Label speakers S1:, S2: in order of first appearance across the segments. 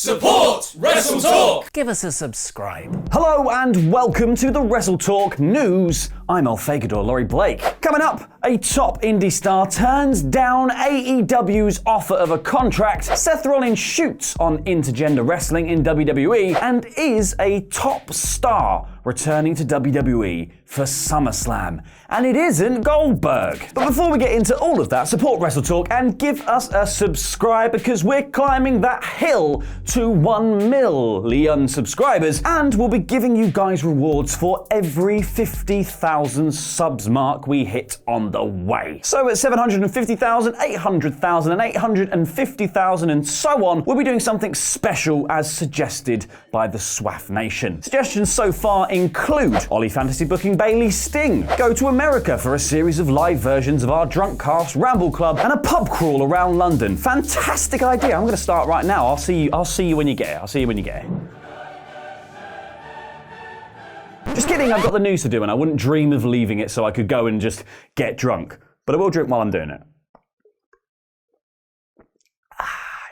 S1: Support WrestleTalk!
S2: Give us a subscribe.
S3: Hello and welcome to the WrestleTalk News. I'm El Fagador, Laurie Blake. Coming up, a top indie star turns down AEW's offer of a contract, Seth Rollins shoots on intergender wrestling in WWE, and is a top star returning to WWE for SummerSlam. And it isn't Goldberg. But before we get into all of that, support WrestleTalk and give us a subscribe because we're climbing that hill to 1 million subscribers, and we'll be giving you guys rewards for every 50,000 subs mark we hit on the way. So at 750,000, 800,000 and 850,000 and so on, we'll be doing something special as suggested by the SWAF Nation. Suggestions so far include Ollie Fantasy booking Bailey Sting, go to America for a series of live versions of our Drunk Cast Ramble Club, and a pub crawl around London. Fantastic idea. I'm going to start right now. I'll see you when you get it. I'll see you when you get it. Just kidding, I've got the news to do and I wouldn't dream of leaving it so I could go and just get drunk. But I will drink while I'm doing it.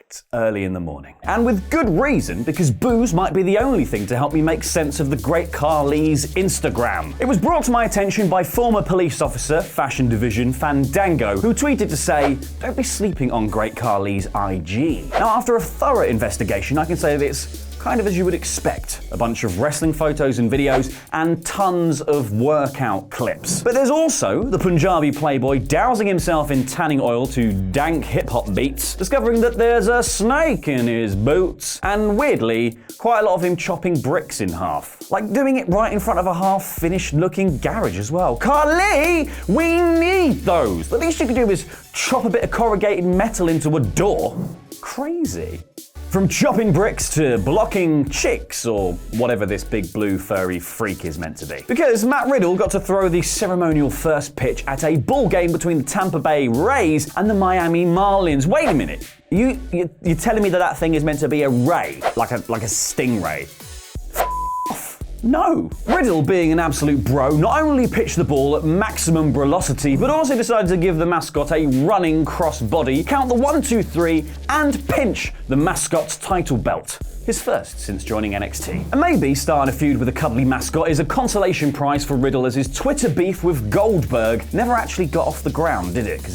S3: It's early in the morning. And with good reason, because booze might be the only thing to help me make sense of the great Khali's Instagram. It was brought to my attention by former police officer, Fashion Division Fandango, who tweeted to say, "Don't be sleeping on great Khali's IG." Now, after a thorough investigation, I can say that it's kind of as you would expect. A bunch of wrestling photos and videos and tons of workout clips. But there's also the Punjabi playboy dousing himself in tanning oil to dank hip-hop beats, discovering that there's a snake in his boots, and weirdly, quite a lot of him chopping bricks in half. Like doing it right in front of a half-finished looking garage as well. Khali, we need those. The least you could do is chop a bit of corrugated metal into a door. Crazy. From chopping bricks to blocking chicks, or whatever this big blue furry freak is meant to be. Because Matt Riddle got to throw the ceremonial first pitch at a ball game between the Tampa Bay Rays and the Miami Marlins. Wait a minute, you're telling me that thing is meant to be a ray, like a stingray? No. Riddle, being an absolute bro, not only pitched the ball at maximum velocity, but also decided to give the Mascot a running crossbody, count the 1, 2, 3, and pinch the Mascot's title belt. His first since joining NXT. And maybe starting a feud with a cuddly Mascot is a consolation prize for Riddle, as his Twitter beef with Goldberg never actually got off the ground, did it? Because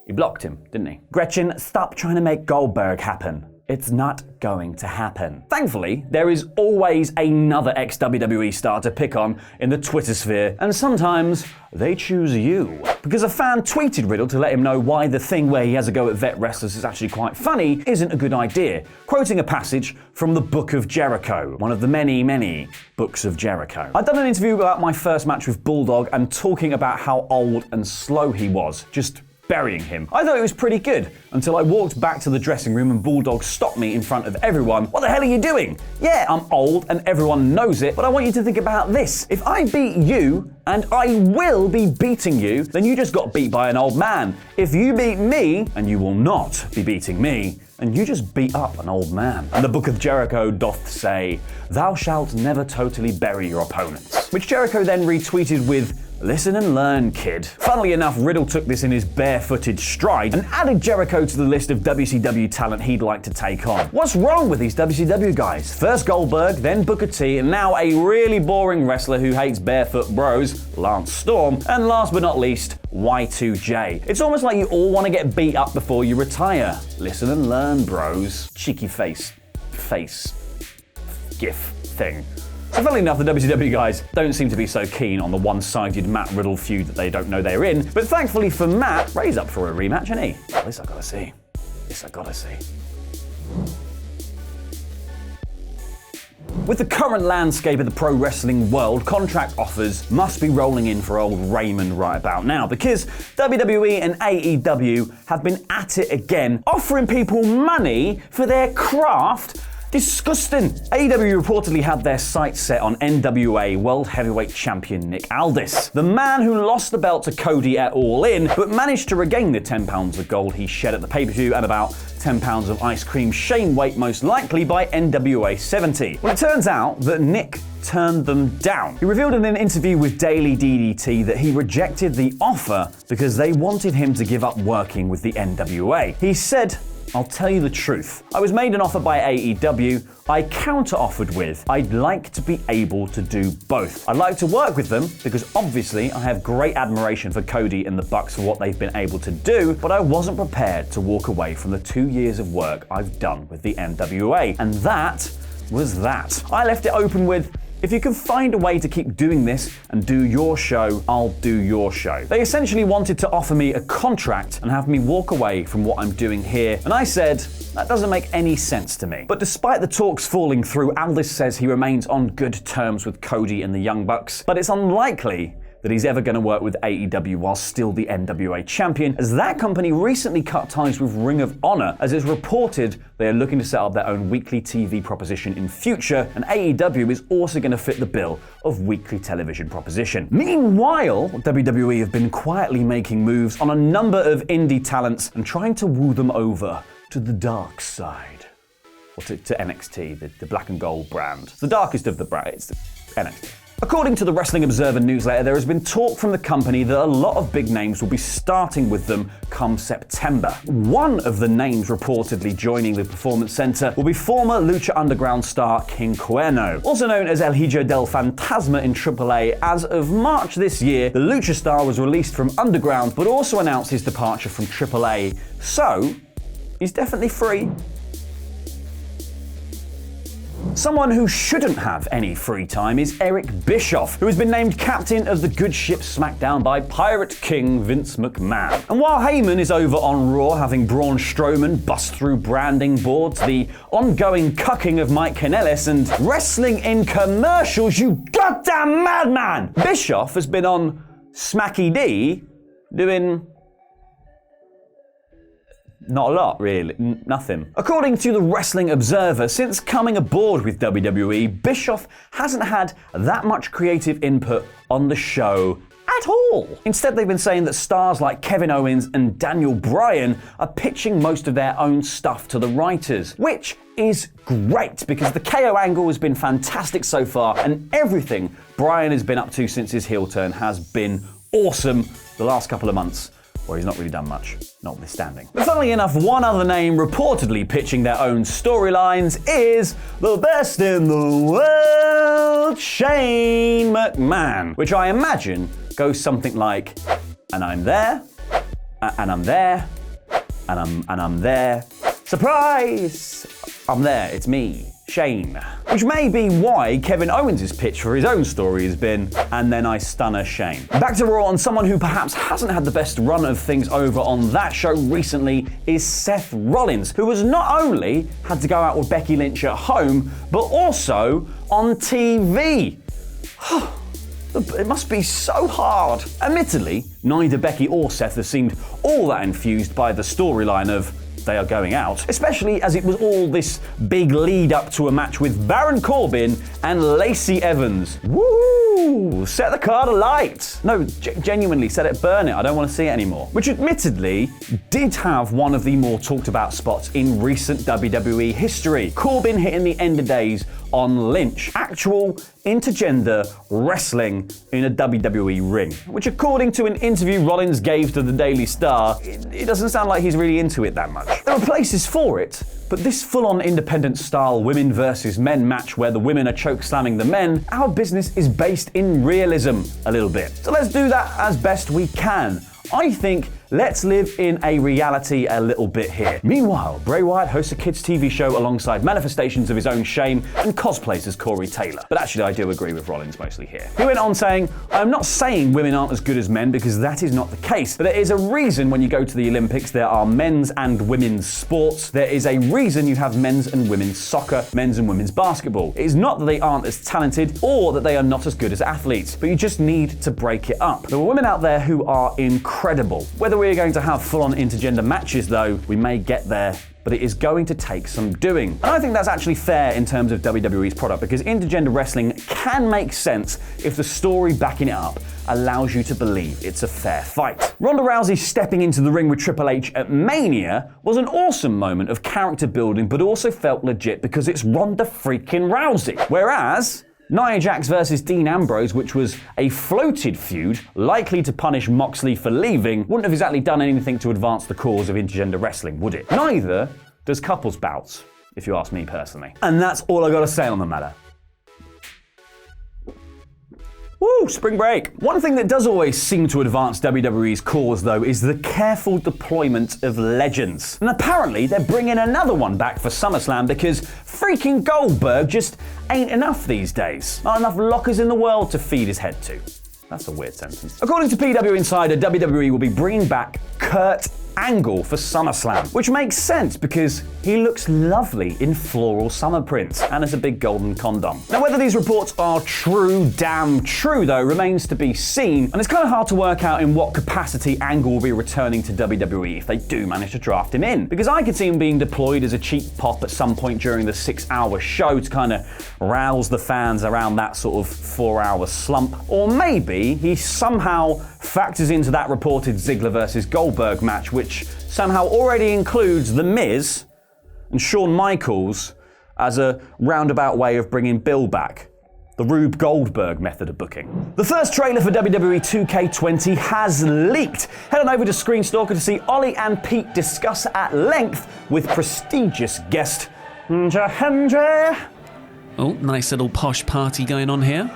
S3: he blocked him, didn't he? Gretchen, stop trying to make Goldberg happen. It's not going to happen. Thankfully, there is always another ex-WWE star to pick on in the Twitter sphere, and sometimes they choose you. Because a fan tweeted Riddle to let him know why the thing where he has a go at vet wrestlers is actually quite funny isn't a good idea, quoting a passage from the Book of Jericho, one of the many, many books of Jericho. I'd done an interview about my first match with Bulldog and talking about how old and slow he was, just burying him. I thought it was pretty good until I walked back to the dressing room and Bulldog stopped me in front of everyone. What the hell are you doing? Yeah, I'm old and everyone knows it, but I want you to think about this. If I beat you, and I will be beating you, then you just got beat by an old man. If you beat me, and you will not be beating me, and you just beat up an old man. And the Book of Jericho doth say, "Thou shalt never totally bury your opponents." Which Jericho then retweeted with, "Listen and learn, kid." Funnily enough, Riddle took this in his barefooted stride and added Jericho to the list of WCW talent he'd like to take on. What's wrong with these WCW guys? First Goldberg, then Booker T, and now a really boring wrestler who hates barefoot bros, Lance Storm, and last but not least, Y2J. It's almost like you all want to get beat up before you retire. Listen and learn, bros. Cheeky face gif thing. So funnily enough, the WCW guys don't seem to be so keen on the one-sided Matt Riddle feud that they don't know they're in, but thankfully for Matt, Ray's up for a rematch, isn't he? This I gotta see. With the current landscape of the pro wrestling world, contract offers must be rolling in for old Raymond right about now, because WWE and AEW have been at it again, offering people money for their craft. Disgusting. AEW reportedly had their sights set on NWA World Heavyweight Champion Nick Aldis, the man who lost the belt to Cody at All In, but managed to regain the 10 pounds of gold he shed at the pay-per-view and about 10 pounds of ice cream shame weight, most likely by NWA 70. Well, it turns out that Nick turned them down. He revealed in an interview with Daily DDT that he rejected the offer because they wanted him to give up working with the NWA. He said, I'll tell you the truth. I was made an offer by AEW. I counter-offered with, I'd like to be able to do both. I'd like to work with them because obviously I have great admiration for Cody and the Bucks for what they've been able to do, but I wasn't prepared to walk away from the 2 years of work I've done with the NWA. And that was that. I left it open with, if you can find a way to keep doing this and do your show, I'll do your show. They essentially wanted to offer me a contract and have me walk away from what I'm doing here, and I said, that doesn't make any sense to me. But despite the talks falling through, Aldis says he remains on good terms with Cody and the Young Bucks, but it's unlikely that he's ever going to work with AEW while still the NWA champion, as that company recently cut ties with Ring of Honor, as it's reported they are looking to set up their own weekly TV proposition in future, and AEW is also going to fit the bill of weekly television proposition. Meanwhile, WWE have been quietly making moves on a number of indie talents and trying to woo them over to the dark side. Or to NXT, the black and gold brand. It's the darkest of the brands, NXT. According to the Wrestling Observer newsletter, there has been talk from the company that a lot of big names will be starting with them come September. One of the names reportedly joining the Performance Center will be former Lucha Underground star King Cuerno. Also known as El Hijo del Fantasma in AAA, as of March this year, the Lucha star was released from Underground but also announced his departure from AAA. So, he's definitely free. Someone who shouldn't have any free time is Eric Bischoff, who has been named captain of the good ship Smackdown by Pirate King Vince McMahon. And while Heyman is over on Raw having Braun Strowman bust through branding boards, the ongoing cucking of Mike Kanellis, and wrestling in commercials, you goddamn madman! Bischoff has been on Smacky D doing not a lot, really. Nothing. According to the Wrestling Observer, since coming aboard with WWE, Bischoff hasn't had that much creative input on the show at all. Instead, they've been saying that stars like Kevin Owens and Daniel Bryan are pitching most of their own stuff to the writers, which is great because the KO angle has been fantastic so far, and everything Bryan has been up to since his heel turn has been awesome the last couple of months. Or he's not really done much, notwithstanding. But funnily enough, one other name reportedly pitching their own storylines is the best in the world, Shane McMahon, which I imagine goes something like, and I'm there, and I'm there, and I'm there. Surprise! I'm there, it's me, Shane. Which may be why Kevin Owens' pitch for his own story has been, and then I stunner Shane. Back to Raw, and someone who perhaps hasn't had the best run of things over on that show recently is Seth Rollins, who has not only had to go out with Becky Lynch at home, but also on TV. It must be so hard. Admittedly, neither Becky or Seth have seemed all that enthused by the storyline of they are going out, especially as it was all this big lead up to a match with Baron Corbin and Lacey Evans. Woo! Set the card alight. No, genuinely, set it, burn it. I don't want to see it anymore. Which admittedly did have one of the more talked about spots in recent WWE history. Corbin hitting the end of days on Lynch. Actual intergender wrestling in a WWE ring. Which, according to an interview Rollins gave to the Daily Star, it doesn't sound like he's really into it that much. There are places for it, but this full-on independent style women versus men match where the women are choke slamming the men, our business is based in realism a little bit. So let's do that as best we can. I think let's live in a reality a little bit here. Meanwhile, Bray Wyatt hosts a kids' TV show alongside manifestations of his own shame and cosplays as Corey Taylor. But actually, I do agree with Rollins mostly here. He went on saying, I'm not saying women aren't as good as men because that is not the case. But there is a reason when you go to the Olympics, there are men's and women's sports. There is a reason you have men's and women's soccer, men's and women's basketball. It is not that they aren't as talented or that they are not as good as athletes, but you just need to break it up. There are women out there who are incredible. Whether we're going to have full-on intergender matches, though, we may get there, but it is going to take some doing. And I think that's actually fair in terms of WWE's product, because intergender wrestling can make sense if the story backing it up allows you to believe it's a fair fight. Ronda Rousey stepping into the ring with Triple H at Mania was an awesome moment of character building, but also felt legit because it's Ronda freaking Rousey. Whereas Nia Jax versus Dean Ambrose, which was a floated feud, likely to punish Moxley for leaving, wouldn't have exactly done anything to advance the cause of intergender wrestling, would it? Neither does couples bouts, if you ask me personally. And that's all I gotta say on the matter. Woo, spring break. One thing that does always seem to advance WWE's cause, though, is the careful deployment of legends. And apparently they're bringing another one back for SummerSlam because freaking Goldberg just ain't enough these days. Not enough lockers in the world to feed his head to. That's a weird sentence. According to PW Insider, WWE will be bringing back Kurt Angle for SummerSlam, which makes sense because he looks lovely in floral summer prints and as a big golden condom. Now, whether these reports are damn true though, remains to be seen, and it's kind of hard to work out in what capacity Angle will be returning to WWE if they do manage to draft him in, because I could see him being deployed as a cheap pop at some point during the 6-hour show to kind of rouse the fans around that sort of 4-hour slump, or maybe he somehow factors into that reported Ziggler versus Goldberg match, which somehow already includes The Miz and Shawn Michaels as a roundabout way of bringing Bill back. The Rube Goldberg method of booking. The first trailer for WWE 2K20 has leaked. Head on over to Screenstalker to see Ollie and Pete discuss at length with prestigious guest Jahendra.
S2: Oh, nice little posh party going on here.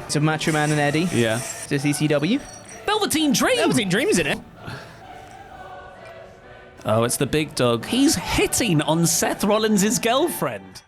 S4: So Macho Man and Eddie.
S2: Yeah.
S4: To CCW.
S2: Velveteen Dream!
S4: Velveteen Dream's in it.
S2: Oh, it's the big dog. He's hitting on Seth Rollins' girlfriend.